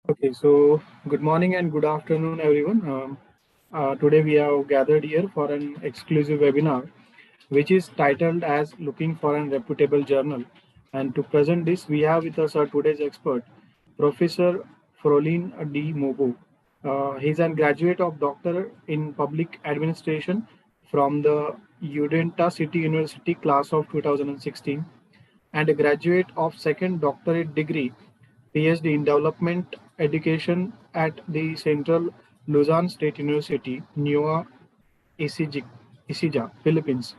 Okay, so good morning and good afternoon, everyone. Today we have gathered here for an exclusive webinar, which is titled as Looking for a Reputable Journal. And to present this, we have with us our today's expert, Professor Frolin D. Mobo. He's a graduate of Doctor in Public Administration from the Udenta City University class of 2016 and a graduate of second doctorate degree PhD in Development Education at the Central Luzon State University, Nueva Ecija, Philippines,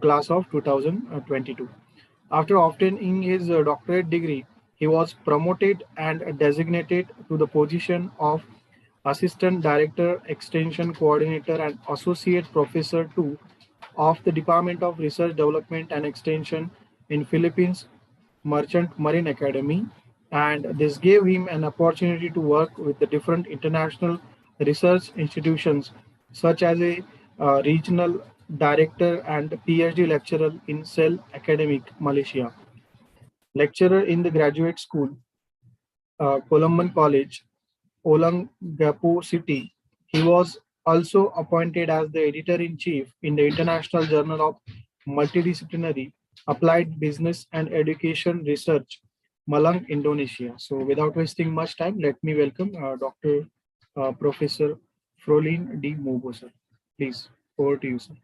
class of 2022. After obtaining his doctorate degree, he was promoted and designated to the position of Assistant Director, Extension Coordinator, and Associate Professor 2 of the Department of Research Development and Extension in Philippines Merchant Marine Academy, and this gave him an opportunity to work with the different international research institutions, such as a regional director and PhD lecturer in Cell Academic, Malaysia, lecturer in the graduate school, Columban College, Olongapo City. He was also appointed as the editor-in-chief in the International Journal of Multidisciplinary Applied Business and Education Research, Malang, Indonesia. So without wasting much time, let me welcome Dr. Professor Frolin D. Mobo, sir. Please, over to you, sir.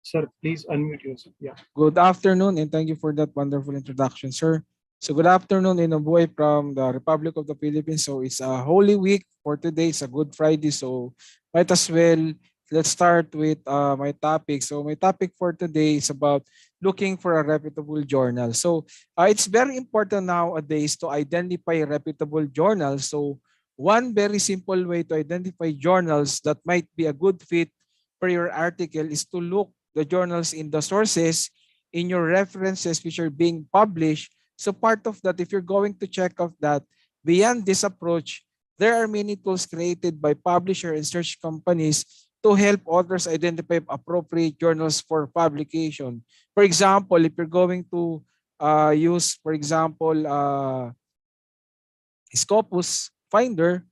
Sir, please unmute yourself. Yeah. Good afternoon and thank you for that wonderful introduction, sir. So good afternoon, Inoboy from the Republic of the Philippines. So it's a Holy Week for today. It's a Good Friday. So might as well let's start with my topic. So my topic for today is about looking for a reputable journal. So it's very important nowadays to identify reputable journals. So one very simple way to identify journals that might be a good fit for your article is to look the journals in the sources in your references which are being published. So part of that, if you're going to check of that, beyond this approach, there are many tools created by publisher and search companies to help authors identify appropriate journals for publication. For example, if you're going to use, for example, Scopus Finder,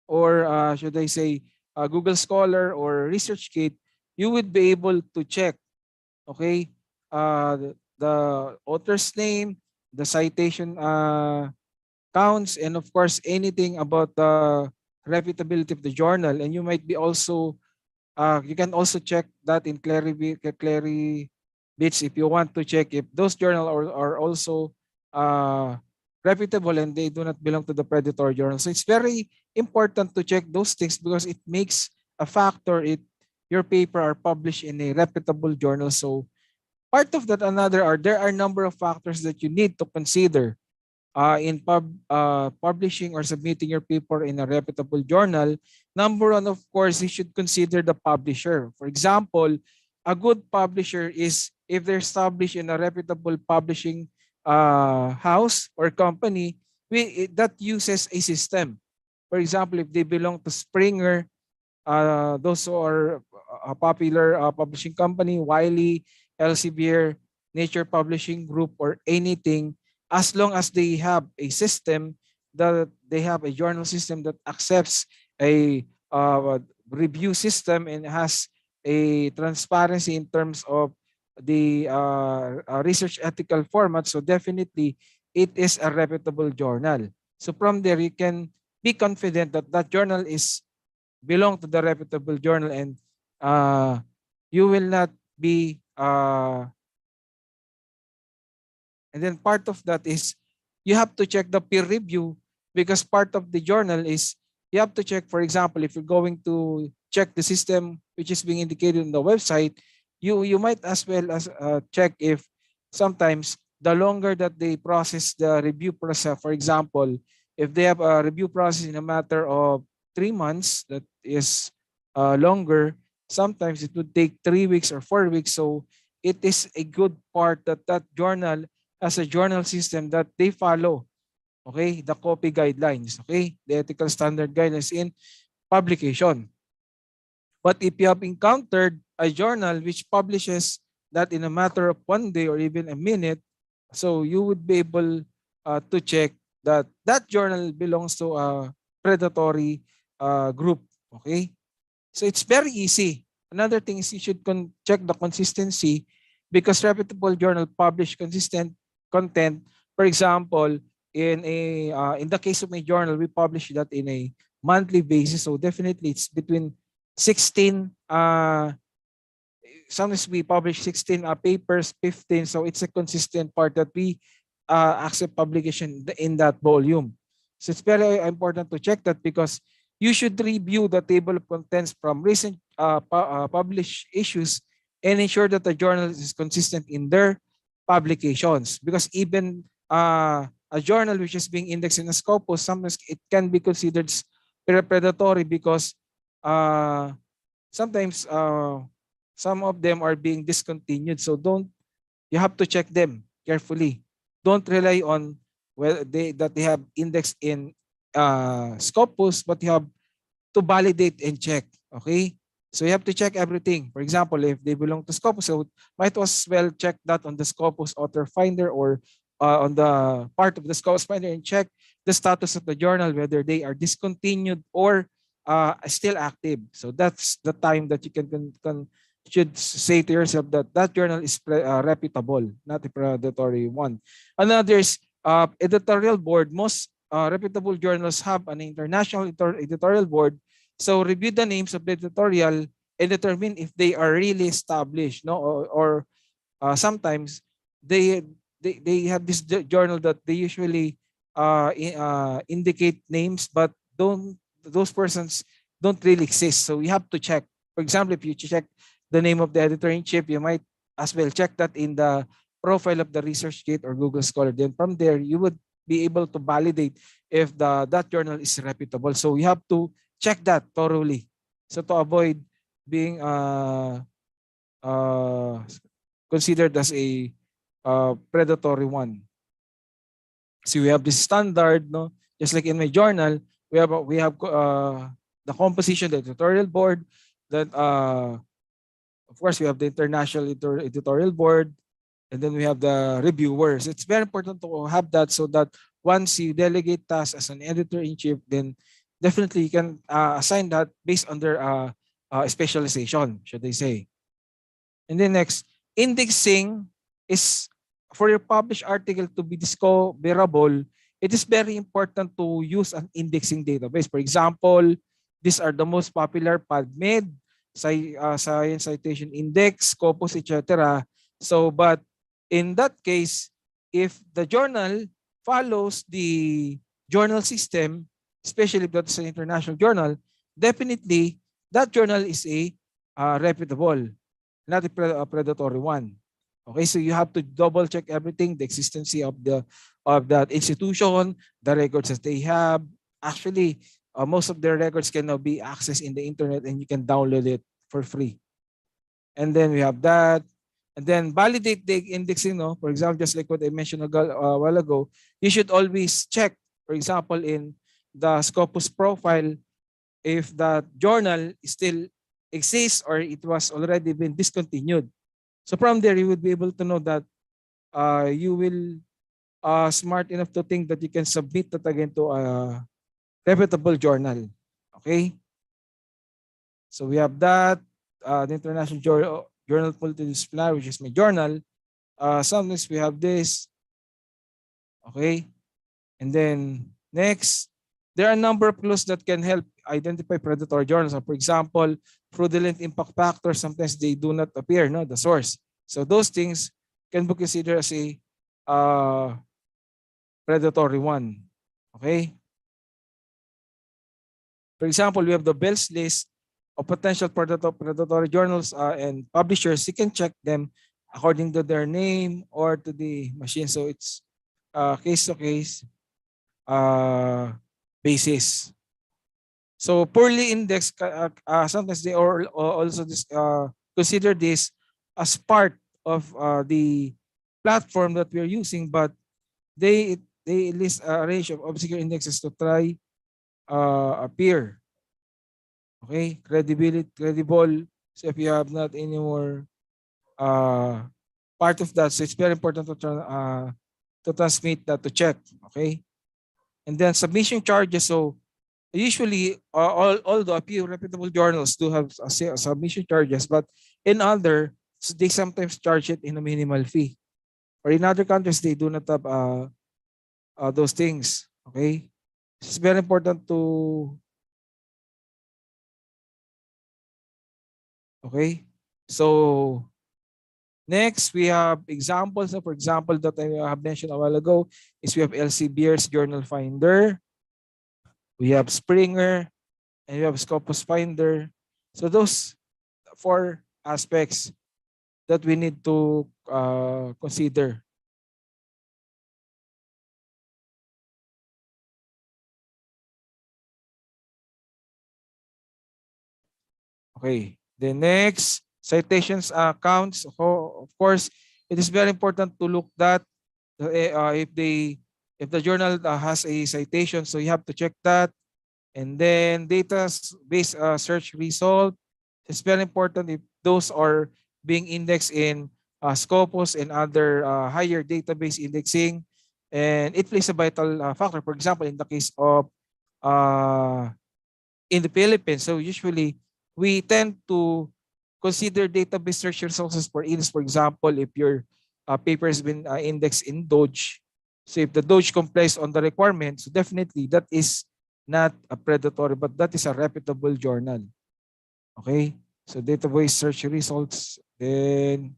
or should I say Google Scholar or ResearchGate, you would be able to check, okay, the author's name, the citation counts, and of course anything about the reputability of the journal. And you might be also you can also check that in Clary Bits if you want to check if those journals are also reputable and they do not belong to the predatory journal. So it's very important to check those things because it makes a factor if your paper are published in a reputable journal. So part of that another are there are a number of factors that you need to consider in publishing or submitting your paper in a reputable journal. Number one, of course, you should consider the publisher. For example, a good publisher is if they're established in a reputable publishing house or company that uses a system. For example, if they belong to Springer, those who are a popular publishing company, Wiley, Elsevier, Nature Publishing Group, or anything, as long as they have a system, that they have a journal system that accepts a review system and has a transparency in terms of the research ethical format. So definitely it is a reputable journal. So from there, you can be confident that that journal is belong to the reputable journal, and you will not be and then part of that is you have to check the peer review, because part of the journal is you have to check, for example, if you're going to check the system which is being indicated on the website, you might as well as check if sometimes the longer that they process the review process, for example, if they have a review process in a matter of 3 months, that is longer, sometimes it would take 3 weeks or 4 weeks. So it is a good part that that journal as a journal system that they follow, okay, the copy guidelines, okay, the ethical standard guidelines in publication. But if you have encountered a journal which publishes that in a matter of one day or even a minute, so you would be able to check that that journal belongs to a predatory group. Okay, so it's very easy. Another thing is you should check the consistency, because reputable journal publish consistent content. For example, in the case of my journal, we publish that in a monthly basis. So definitely it's between 16 sometimes we publish 16 papers, 15. So it's a consistent part that we accept publication in that volume. So it's very important to check that, because you should review the table of contents from recent published issues and ensure that the journal is consistent in their publications. Because even a journal which is being indexed in a Scopus, sometimes it can be considered predatory, because uh, sometimes some of them are being discontinued. So you have to check them carefully. Don't rely on that they have indexed in Scopus, but you have to validate and check. Okay? So you have to check everything. For example, if they belong to Scopus, so might as well check that on the Scopus author finder, or on the part of the Scopus finder, and check the status of the journal, whether they are discontinued or still active. So that's the time that you should say to yourself that that journal is reputable, not a predatory one. Another is editorial board. Most reputable journals have an international editorial board. So review the names of the editorial and determine if they are really established, no, or sometimes they, they have this journal that they usually indicate names, but don't those persons don't really exist. So you have to check. For example, if you check the name of the editor-in-chief, you might as well check that in the profile of the ResearchGate or Google Scholar. Then from there, you would be able to validate if that journal is reputable. So you have to check that thoroughly. So to avoid being uh, considered as a predatory one. So we have this standard, no? Just like in my journal, we have the composition, the editorial board, that of course we have the international editorial board, and then we have the reviewers. It's very important to have that, so that once you delegate tasks as an editor-in-chief, then definitely you can assign that based on their specialization, should I say. And then next, indexing is for your published article to be discoverable. It is very important to use an indexing database. For example, these are the most popular: PubMed, Science Citation Index, Scopus, etc. So, but in that case, if the journal follows the journal system, especially if that's an international journal, definitely that journal is a reputable, not a predatory one. Okay, so you have to double check everything, the existence of that institution, the records that they have. Actually, most of their records can now be accessed in the internet, and you can download it for free. And then we have that. And then validate the indexing. No? For example, just like what I mentioned a while ago, you should always check, for example, in the Scopus profile, if that journal still exists or it was already been discontinued. So from there, you would be able to know that you will smart enough to think that you can submit that again to a reputable journal. Okay? So we have that, the International Journal Multidisciplinary, which is my journal. Sometimes we have this. Okay? And then next, there are a number of clues that can help identify predatory journals. So for example, fraudulent impact factors, sometimes they do not appear, no, the source. So those things can be considered as a predatory one. Okay? For example, we have the Bell's list of potential predatory journals and publishers. You can check them according to their name or to the machine. So it's case to case basis. So poorly indexed, sometimes they also consider this as part of the platform that we're using, but they list a range of obscure indexes to try appear. Okay, credible. So if you have not any more part of that. So it's very important to transmit that, to check. Okay. And then submission charges. So usually, although a few reputable journals do have submission charges, but in other, they sometimes charge it in a minimal fee. Or in other countries, they do not have those things. Okay, it's very important to. Okay, so next we have examples. For example, that I have mentioned a while ago is we have Elsevier's Journal Finder, we have Springer, and we have Scopus Finder. So those four aspects that we need to consider. Okay. The next, citations counts. Of course, it is very important to look that if the journal has a citation, so you have to check that. And then database search result. It's very important if those are being indexed in Scopus and other higher database indexing. And it plays a vital factor. For example, in the case of uh, in the Philippines, so usually we tend to consider database search resources for instance, for example, if your paper has been indexed in Doge, so if the Doge complies on the requirements, so definitely that is not a predatory, but that is a reputable journal. Okay, so database search results. Then,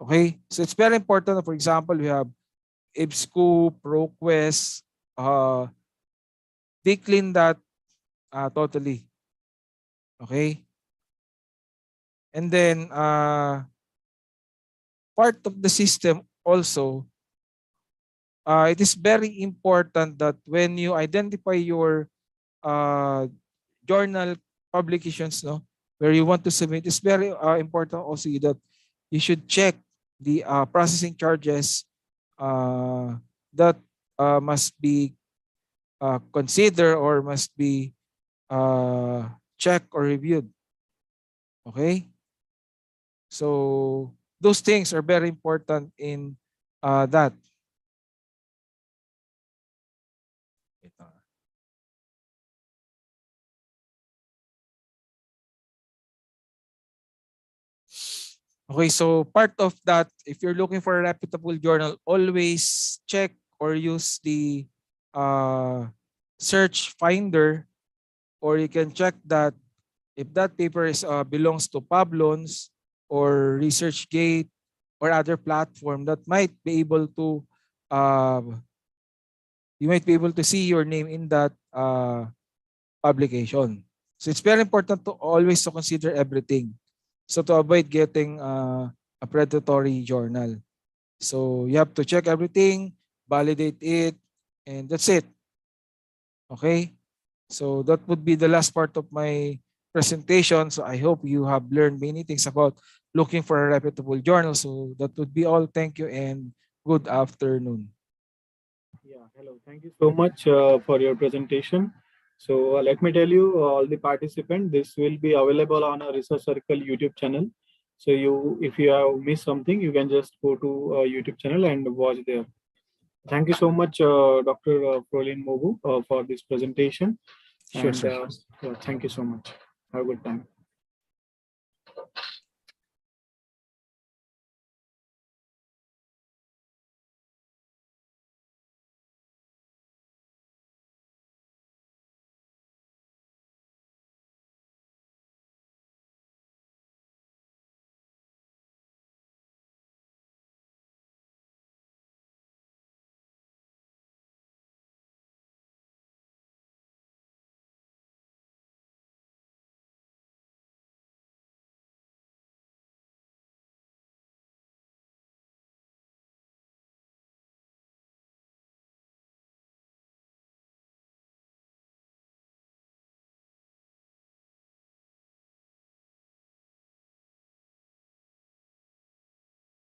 okay, so it's very important. For example, we have IBSCO, ProQuest. They clean that totally. Okay, and then part of the system also, it is very important that when you identify your uh, journal publications, no, where you want to submit, it's very important also that you should check the processing charges that must be considered or must be checked or reviewed. Okay, so those things are very important in that. Okay, so part of that, if you're looking for a reputable journal, always check or use the uh, search finder, or you can check that if that paper is belongs to Pablons or ResearchGate or other platform that might be able to uh, you might be able to see your name in that publication. So it's very important to always to consider everything. So to avoid getting a predatory journal. So you have to check everything, validate it, and that's it. Okay? So that would be the last part of my presentation. So I hope you have learned many things about looking for a reputable journal. So that would be all. Thank you and good afternoon. Yeah, hello. Thank you so much for your presentation. So let me tell you, all the participants, this will be available on a Research Circle YouTube channel. So if you have missed something, you can just go to YouTube channel and watch there. Thank you so much, Dr. Prolin Mogu, for this presentation. Sure, And sir. thank you so much. Have a good time.